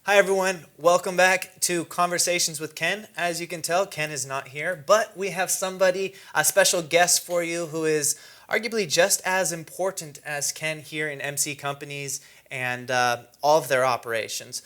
Hi everyone, welcome back to Conversations with Ken. As you can tell, Ken is not here, but we have somebody, a special guest for you who is arguably just as important as Ken here in MC Companies and all of their operations.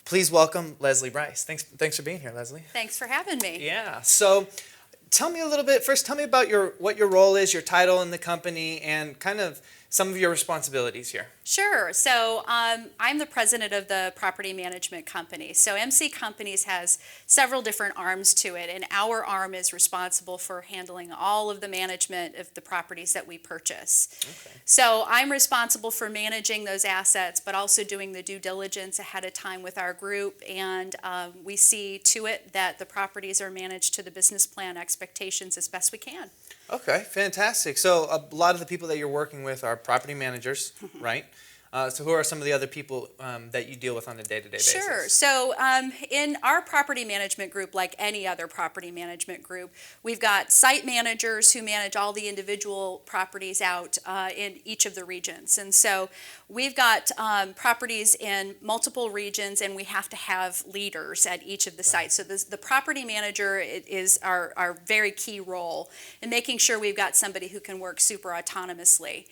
Please welcome Lesley Brice. Thanks for being here, Lesley. Thanks for having me. Yeah, so tell me a little bit, first tell me about what your role is, your title in the company, and kind of some of your responsibilities here. Sure. So I'm the president of the property management company. So MC Companies has several different arms to it, and our arm is responsible for handling all of the management of the properties that we purchase. Okay. So I'm responsible for managing those assets, but also doing the due diligence ahead of time with our group, and we see to it that the properties are managed to the business plan expectations as best we can. Okay, fantastic. So a lot of the people that you're working with are property managers, right? So who are some of the other people that you deal with on a day-to-day basis? Sure. So in our property management group, like any other property management group, we've got site managers who manage all the individual properties out in each of the regions. And so we've got properties in multiple regions, and we have to have leaders at each of the sites. So the property manager is our very key role in making sure we've got somebody who can work super autonomously.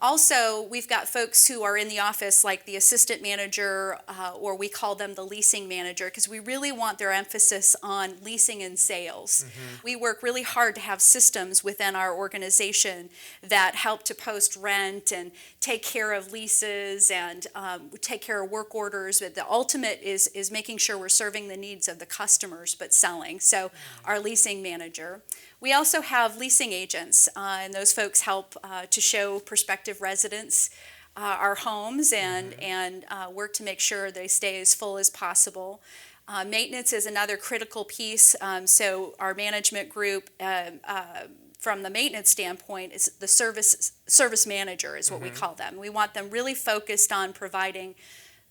Also, we've got folks who are in the office like the assistant manager, or we call them the leasing manager, because we really want their emphasis on leasing and sales. Mm-hmm. We work really hard to have systems within our organization that help to post rent and take care of leases and take care of work orders. But the ultimate is making sure we're serving the needs of the customers but selling. So our leasing manager. We also have leasing agents, and those folks help to show prospective residents our homes and work to make sure they stay as full as possible. Maintenance is another critical piece, so our management group, from the maintenance standpoint, is the service manager is what we call them. We want them really focused on providing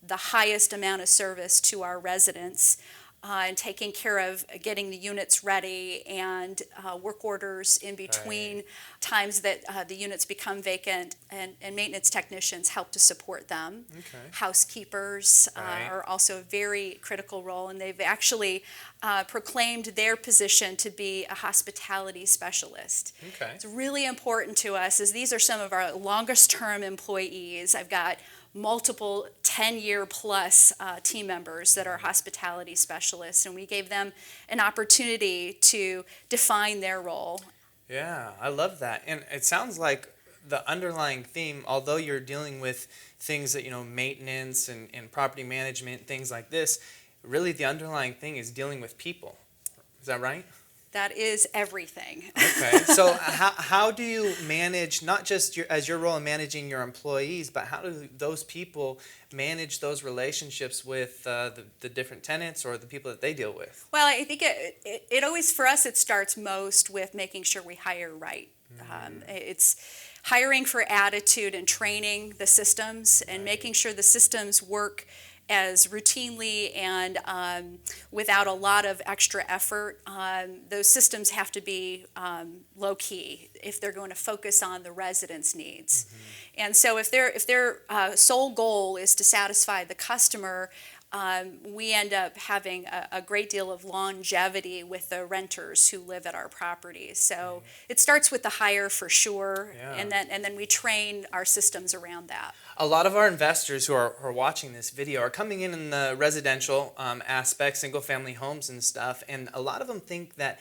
the highest amount of service to our residents. And taking care of getting the units ready and work orders in between times that the units become vacant, and maintenance technicians help to support them. Okay. Housekeepers are also a very critical role, and they've actually proclaimed their position to be a hospitality specialist. Okay. It's really important to us, as these are some of our longest term employees. I've got multiple 10-year plus team members that are hospitality specialists, and we gave them an opportunity to define their role. Yeah, I love that. And it sounds like the underlying theme, although you're dealing with things that, maintenance and property management, things like this, really the underlying thing is dealing with people. Is that right? That is everything. Okay. So how do you manage, not just as your role in managing your employees, but how do those people manage those relationships with the different tenants or the people that they deal with? Well, I think it always, for us, it starts most with making sure we hire right. It's hiring for attitude and training the systems and making sure the systems work as routinely and without a lot of extra effort. Those systems have to be low-key if they're going to focus on the residents' needs. Mm-hmm. And so if their sole goal is to satisfy the customer, we end up having a great deal of longevity with the renters who live at our properties. So it starts with the hire for sure, and then we train our systems around that. A lot of our investors who are watching this video are coming in the residential aspect, single-family homes and stuff, and a lot of them think that,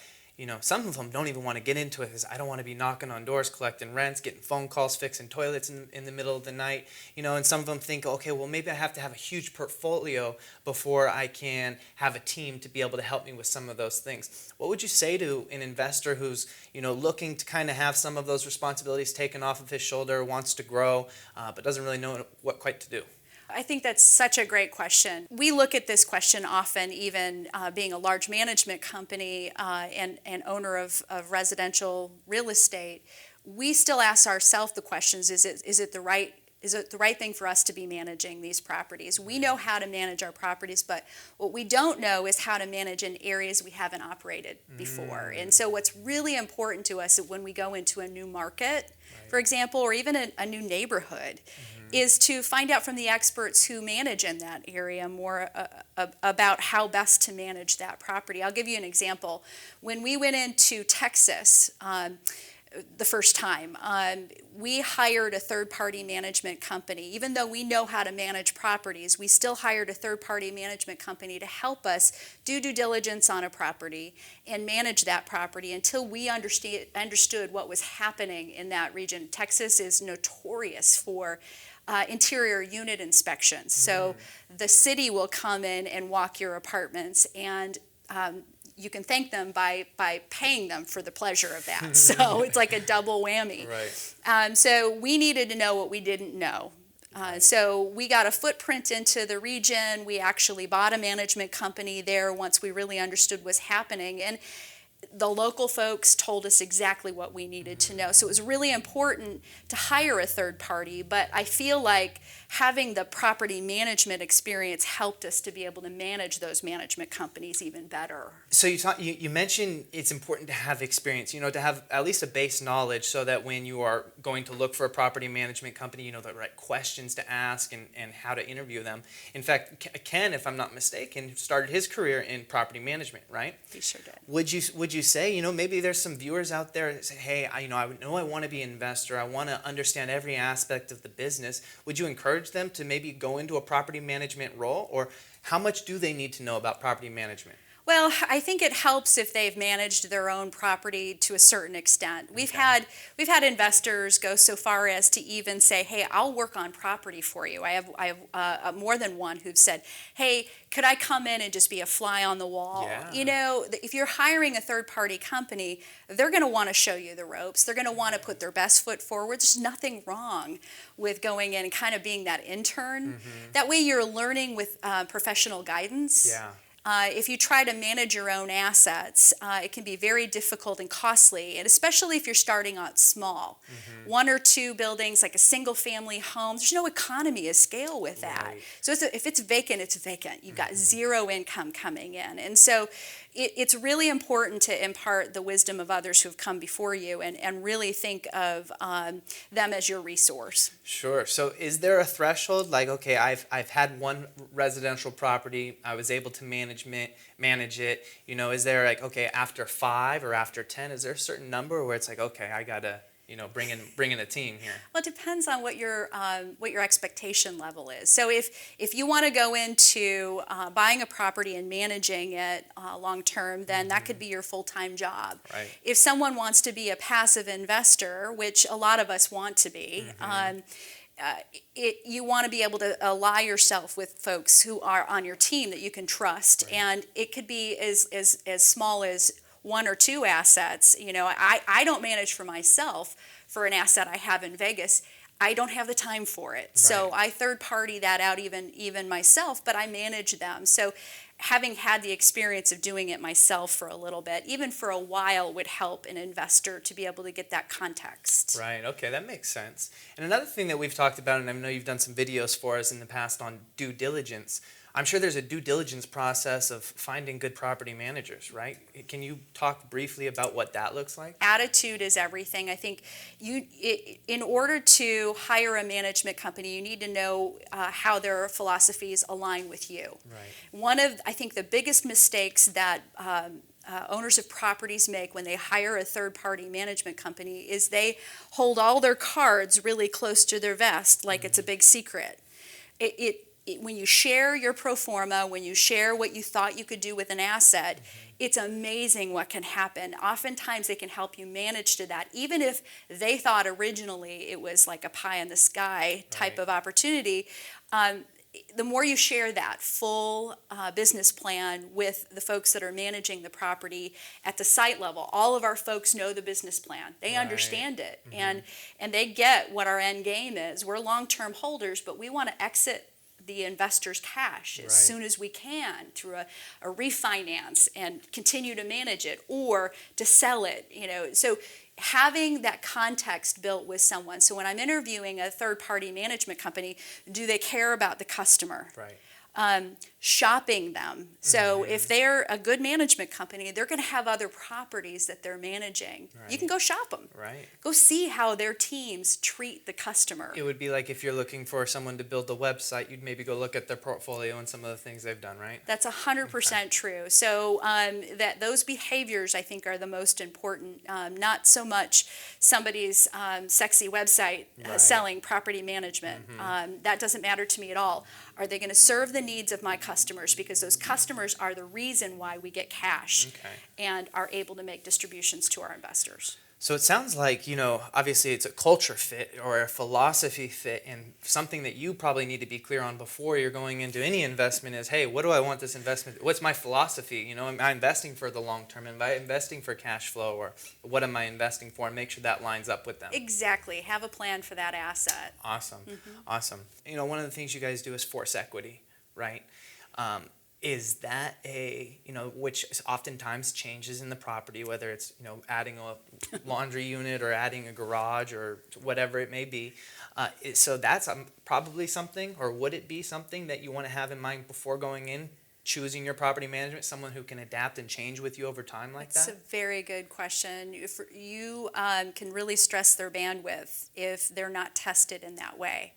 some of them don't even want to get into it because I don't want to be knocking on doors, collecting rents, getting phone calls, fixing toilets in the middle of the night. And some of them think, okay, well, maybe I have to have a huge portfolio before I can have a team to be able to help me with some of those things. What would you say to an investor who's, looking to kind of have some of those responsibilities taken off of his shoulder, wants to grow, but doesn't really know what quite to do? I think that's such a great question. We look at this question often, even being a large management company and owner of residential real estate. We still ask ourselves the questions, is it the right is it the right thing for us to be managing these properties? We know how to manage our properties, but what we don't know is how to manage in areas we haven't operated before. And so what's really important to us when we go into a new market, for example, or even a new neighborhood, is to find out from the experts who manage in that area more about how best to manage that property. I'll give you an example. When we went into Texas, the first time, we hired a third-party management company. Even though we know how to manage properties, we still hired a third-party management company to help us do due diligence on a property and manage that property until we understood what was happening in that region. Texas is notorious for interior unit inspections. So the city will come in and walk your apartments, and you can thank them by paying them for the pleasure of that. So it's like a double whammy. Right. So we needed to know what we didn't know. So we got a footprint into the region. We actually bought a management company there once we really understood what was happening. And the local folks told us exactly what we needed to know. So it was really important to hire a third party, but I feel like having the property management experience helped us to be able to manage those management companies even better. So you mentioned it's important to have experience, to have at least a base knowledge so that when you are going to look for a property management company, you know the right questions to ask and how to interview them. In fact, Ken, if I'm not mistaken, started his career in property management, right? He sure did. Would you say, maybe there's some viewers out there that say, hey, I know I want to be an investor. I want to understand every aspect of the business. Would you encourage them to maybe go into a property management role, or how much do they need to know about property management? Well, I think it helps if they've managed their own property to a certain extent. We've had investors go so far as to even say, "Hey, I'll work on property for you." I have more than one who've said, "Hey, could I come in and just be a fly on the wall?" Yeah. If you're hiring a third-party company, they're going to want to show you the ropes. They're going to want to put their best foot forward. There's nothing wrong with going in and kind of being that intern. That way, you're learning with professional guidance. Yeah. If you try to manage your own assets, it can be very difficult and costly, and especially if you're starting out small. One or two buildings, like a single-family home, there's no economy of scale with that. Right. So if it's vacant, it's vacant. You've got zero income coming in. And so it's really important to impart the wisdom of others who have come before you and really think of them as your resource. Sure. So is there a threshold? Like, okay, I've had one residential property. I was able to manage it. Is there like, okay, after 5 or after 10, is there a certain number where it's like, okay, I gotta, bring in a team here? Well, it depends on what your expectation level is. So if you want to go into buying a property and managing it long term, then that could be your full-time job. Right. If someone wants to be a passive investor, which a lot of us want to be, you want to be able to ally yourself with folks who are on your team that you can trust, and it could be as small as 1 or 2 assets. I don't manage for myself for an asset I have in Vegas. I don't have the time for it. Right. So I third party that out even myself, but I manage them. So having had the experience of doing it myself for a little bit, even for a while, would help an investor to be able to get that context. Right, okay, that makes sense. And another thing that we've talked about, and I know you've done some videos for us in the past on due diligence, I'm sure there's a due diligence process of finding good property managers, right? Can you talk briefly about what that looks like? Attitude is everything. I think in order to hire a management company, you need to know how their philosophies align with you. Right. One of, I think, the biggest mistakes that owners of properties make when they hire a third-party management company is they hold all their cards really close to their vest like it's a big secret. When you share your pro forma, when you share what you thought you could do with an asset, it's amazing what can happen. Oftentimes they can help you manage to that. Even if they thought originally it was like a pie in the sky type of opportunity, the more you share that full business plan with the folks that are managing the property at the site level, all of our folks know the business plan. They understand it, and they get what our end game is. We're long-term holders, but we want to exit the investor's cash as soon as we can through a refinance and continue to manage it, or to sell it. So having that context built with someone. So when I'm interviewing a third-party management company, do they care about the customer? Right. Shopping them. So if they're a good management company, they're going to have other properties that they're managing. Right. You can go shop them. Right. Go see how their teams treat the customer. It would be like if you're looking for someone to build a website, you'd maybe go look at their portfolio and some of the things they've done, right? That's 100% true. So that those behaviors, I think, are the most important. Not so much somebody's sexy website Right. selling property management. That doesn't matter to me at all. Are they going to serve the needs of my customers? Because those customers are the reason why we get cash and are able to make distributions to our investors. So it sounds like, obviously it's a culture fit or a philosophy fit, and something that you probably need to be clear on before you're going into any investment is, hey, what do I want this investment? What's my philosophy? Am I investing for the long term? Am I investing for cash flow, or what am I investing for? And make sure that lines up with them. Exactly. Have a plan for that asset. Awesome. Awesome. One of the things you guys do is force equity, right? Is that which oftentimes changes in the property, whether it's, adding a laundry unit or adding a garage or whatever it may be. So that's probably something, or would it be something that you want to have in mind before going in, choosing your property management, someone who can adapt and change with you over time like that? That's a very good question. If you can really stress their bandwidth if they're not tested in that way.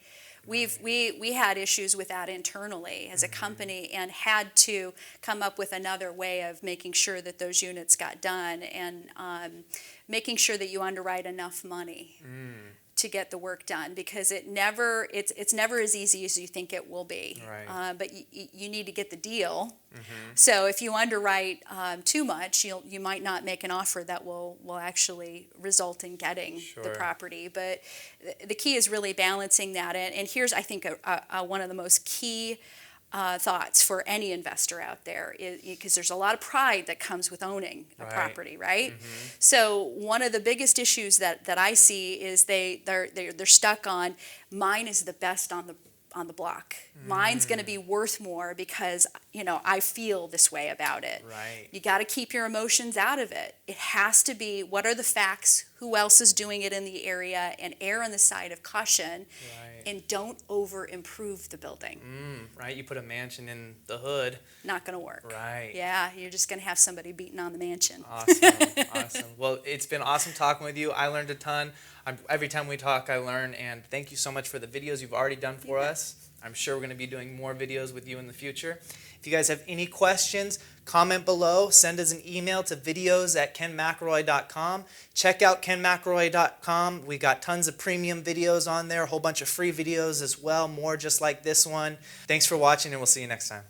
We had issues with that internally as a company, and had to come up with another way of making sure that those units got done, and making sure that you underwrite enough money to get the work done, because it's never as easy as you think it will be. Right. But you need to get the deal. So if you underwrite too much, you might not make an offer that will actually result in getting the property. But the key is really balancing that. And here's, I think, one of the most key thoughts for any investor out there, because there's a lot of pride that comes with owning a property, right? So one of the biggest issues that I see is they're stuck on, mine is the best on the block. Mine's going to be worth more because I feel this way about it. Right. You got to keep your emotions out of it. It has to be, what are the facts? Who else is doing it in the area? And err on the side of caution. Right. And don't over improve the building. Right. You put a mansion in the hood. Not going to work. Right. Yeah, you're just going to have somebody beating on the mansion. Awesome. Awesome. Well, it's been awesome talking with you. I learned a ton. Every time we talk, I learn. And thank you so much for the videos you've already done for us. I'm sure we're going to be doing more videos with you in the future. If you guys have any questions, comment below. Send us an email to videos@kenmcelroy.com. Check out kenmcelroy.com. We got tons of premium videos on there, a whole bunch of free videos as well, more just like this one. Thanks for watching, and we'll see you next time.